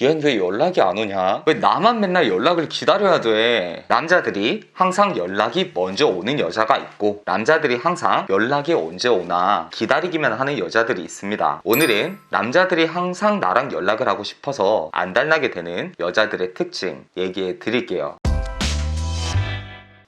얘는 왜 연락이 안 오냐? 왜 나만 맨날 연락을 기다려야 돼? 남자들이 항상 연락이 먼저 오는 여자가 있고, 남자들이 항상 연락이 언제 오나 기다리기만 하는 여자들이 있습니다. 오늘은 남자들이 항상 나랑 연락을 하고 싶어서 안달나게 되는 여자들의 특징 얘기해 드릴게요.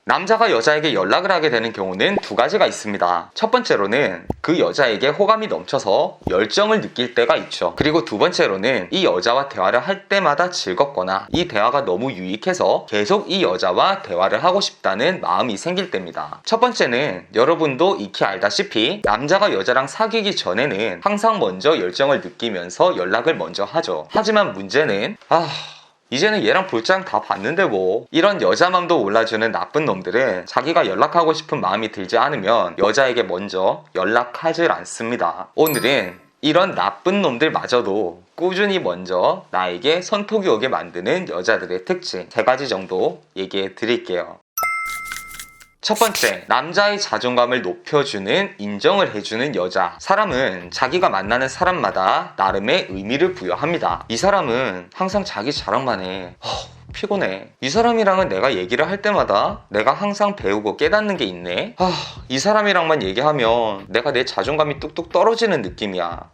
남자가 여자에게 연락을 하게 되는 경우는 두 가지가 있습니다. 첫 번째로는 그 여자에게 호감이 넘쳐서 열정을 느낄 때가 있죠. 그리고 두 번째로는 이 여자와 대화를 할 때마다 즐겁거나 이 대화가 너무 유익해서 계속 이 여자와 대화를 하고 싶다는 마음이 생길 때입니다. 첫 번째는 여러분도 익히 알다시피 남자가 여자랑 사귀기 전에는 항상 먼저 열정을 느끼면서 연락을 먼저 하죠. 하지만 문제는 이제는 얘랑 볼장 다 봤는데 뭐, 이런 여자 맘도 몰라주는 나쁜 놈들은 자기가 연락하고 싶은 마음이 들지 않으면 여자에게 먼저 연락하질 않습니다. 오늘은 이런 나쁜 놈들마저도 꾸준히 먼저 나에게 선톡이 오게 만드는 여자들의 특징 3가지 정도 얘기해 드릴게요. 첫 번째, 남자의 자존감을 높여주는, 인정을 해주는 여자. 사람은 자기가 만나는 사람마다 나름의 의미를 부여합니다. 이 사람은 항상 자기 자랑만 해. 피곤해. 이 사람이랑은 내가 얘기를 할 때마다 내가 항상 배우고 깨닫는 게 있네. 이 사람이랑만 얘기하면 내가 내 자존감이 뚝뚝 떨어지는 느낌이야.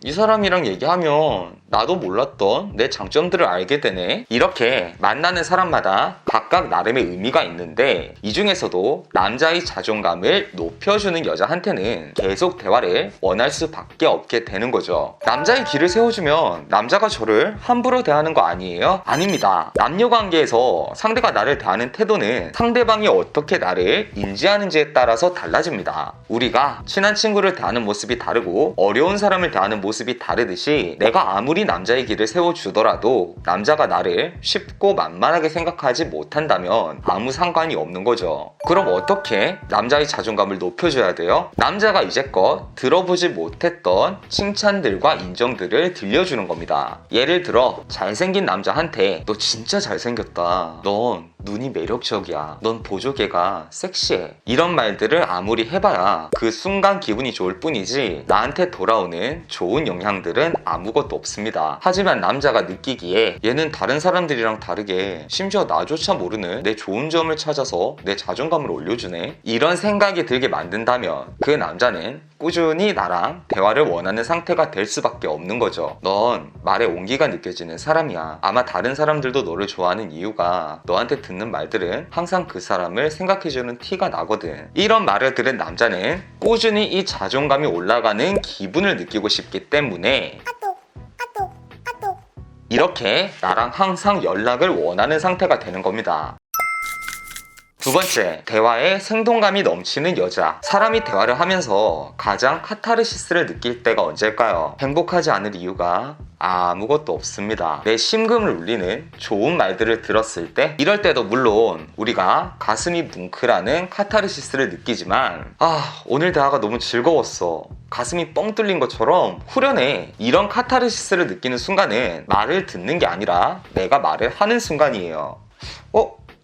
이 사람이랑 얘기하면 나도 몰랐던 내 장점들을 알게 되네. 이렇게 만나는 사람마다 각각 나름의 의미가 있는데, 이 중에서도 남자의 자존감을 높여주는 여자한테는 계속 대화를 원할 수밖에 없게 되는 거죠. 남자의 길을 세워주면 남자가 저를 함부로 대하는 거 아니에요? 아닙니다. 남녀관계에서 상대가 나를 대하는 태도는 상대방이 어떻게 나를 인지하는지에 따라서 달라집니다. 우리가 친한 친구를 대하는 모습이 다르고 어려운 사람을 대하는 모습이 다르듯이, 내가 아무리 남자의 길을 세워주더라도 남자가 나를 쉽고 만만하게 생각하지 못한다면 아무 상관이 없는 거죠. 그럼 어떻게 남자의 자존감을 높여줘야 돼요? 남자가 이제껏 들어보지 못했던 칭찬들과 인정들을 들려주는 겁니다. 예를 들어, 잘생긴 남자한테 너 진짜 잘생겼다, 넌 눈이 매력적이야, 넌 보조개가 섹시해, 이런 말들을 아무리 해봐야 그 순간 기분이 좋을 뿐이지 나한테 돌아오는 좋은 영향들은 아무것도 없습니다. 하지만 남자가 느끼기에 얘는 다른 사람들이랑 다르게 심지어 나조차 모르는 내 좋은 점을 찾아서 내 자존감을 올려주네, 이런 생각이 들게 만든다면 그 남자는 꾸준히 나랑 대화를 원하는 상태가 될 수밖에 없는 거죠. 넌 말에 온기가 느껴지는 사람이야. 아마 다른 사람들도 너를 좋아하는 이유가 너한테 듣는 말들은 항상 그 사람을 생각해주는 티가 나거든. 이런 말을 들은 남자는 꾸준히 이 자존감이 올라가는 기분을 느끼고 싶기 때문에 이렇게 나랑 항상 연락을 원하는 상태가 되는 겁니다. 두 번째, 대화에 생동감이 넘치는 여자. 사람이 대화를 하면서 가장 카타르시스를 느낄 때가 언제일까요? 행복하지 않을 이유가 아무것도 없습니다. 내 심금을 울리는 좋은 말들을 들었을 때, 이럴 때도 물론 우리가 가슴이 뭉클하는 카타르시스를 느끼지만, 오늘 대화가 너무 즐거웠어, 가슴이 뻥 뚫린 것처럼 후련해, 이런 카타르시스를 느끼는 순간은 말을 듣는 게 아니라 내가 말을 하는 순간이에요.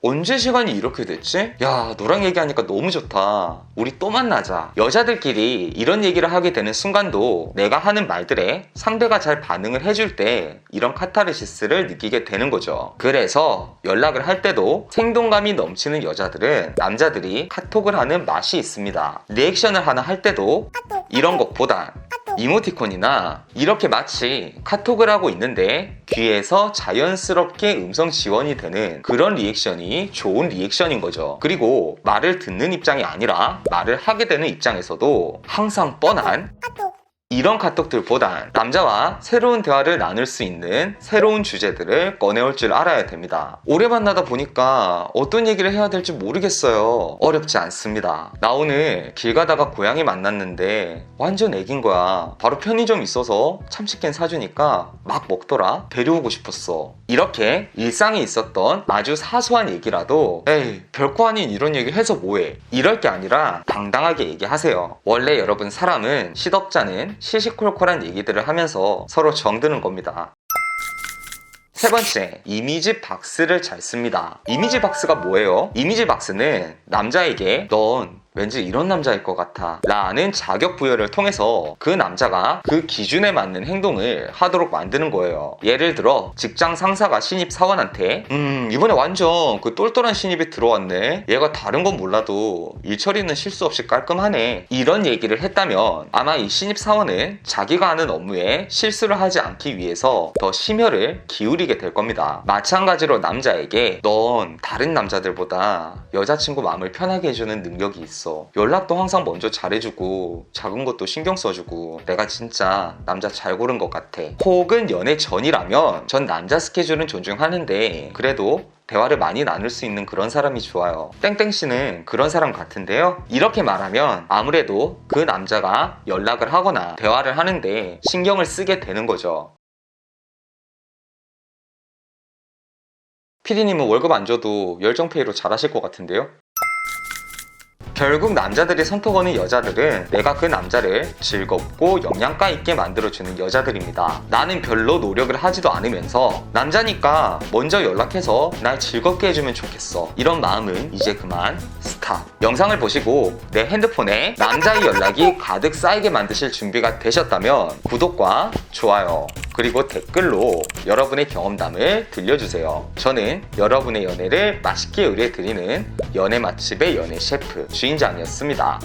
언제 시간이 이렇게 됐지? 야, 너랑 얘기하니까 너무 좋다, 우리 또 만나자. 여자들끼리 이런 얘기를 하게 되는 순간도 내가 하는 말들에 상대가 잘 반응을 해줄 때 이런 카타르시스를 느끼게 되는 거죠. 그래서 연락을 할 때도 생동감이 넘치는 여자들은 남자들이 카톡을 하는 맛이 있습니다. 리액션을 하나 할 때도 이런 것보단 이모티콘이나 이렇게 마치 카톡을 하고 있는데 귀에서 자연스럽게 음성 지원이 되는 그런 리액션이 좋은 리액션인 거죠. 그리고 말을 듣는 입장이 아니라 말을 하게 되는 입장에서도 항상 뻔한 이런 카톡들보단 남자와 새로운 대화를 나눌 수 있는 새로운 주제들을 꺼내올 줄 알아야 됩니다. 오래 만나다 보니까 어떤 얘기를 해야 될지 모르겠어요. 어렵지 않습니다. 나 오늘 길 가다가 고양이 만났는데 완전 애긴 거야. 바로 편의점 있어서 참치캔 사주니까 막 먹더라. 데려오고 싶었어. 이렇게 일상에 있었던 아주 사소한 얘기라도 에이, 별거 아닌 이런 얘기 해서 뭐해, 이럴 게 아니라 당당하게 얘기하세요. 원래 여러분, 사람은 시덥잖은 시시콜콜한 얘기들을 하면서 서로 정드는 겁니다. 세 번째, 이미지 박스를 잘 씁니다. 이미지 박스가 뭐예요? 이미지 박스는 남자에게 넌 왠지 이런 남자일 것 같아 라는 자격 부여를 통해서 그 남자가 그 기준에 맞는 행동을 하도록 만드는 거예요. 예를 들어 직장 상사가 신입 사원한테 이번에 완전 그 똘똘한 신입이 들어왔네, 얘가 다른 건 몰라도 일 처리는 실수 없이 깔끔하네, 이런 얘기를 했다면 아마 이 신입 사원은 자기가 하는 업무에 실수를 하지 않기 위해서 더 심혈을 기울이게 될 겁니다. 마찬가지로 남자에게 넌 다른 남자들보다 여자친구 마음을 편하게 해주는 능력이 있어, 연락도 항상 먼저 잘해주고 작은 것도 신경 써주고 내가 진짜 남자 잘 고른 것 같아, 혹은 연애 전이라면 전 남자 스케줄은 존중하는데 그래도 대화를 많이 나눌 수 있는 그런 사람이 좋아요, 땡땡씨는 그런 사람 같은데요. 이렇게 말하면 아무래도 그 남자가 연락을 하거나 대화를 하는데 신경을 쓰게 되는 거죠. 피디님은 월급 안 줘도 열정페이로 잘하실 것 같은데요. 결국 남자들이 선택하는 여자들은 내가 그 남자를 즐겁고 영양가 있게 만들어주는 여자들입니다. 나는 별로 노력을 하지도 않으면서 남자니까 먼저 연락해서 날 즐겁게 해주면 좋겠어, 이런 마음은 이제 그만 스탑. 영상을 보시고 내 핸드폰에 남자의 연락이 가득 쌓이게 만드실 준비가 되셨다면 구독과 좋아요 그리고 댓글로 여러분의 경험담을 들려주세요. 저는 여러분의 연애를 맛있게 요리해드리는 연애 맛집의 연애 셰프 주인장이었습니다.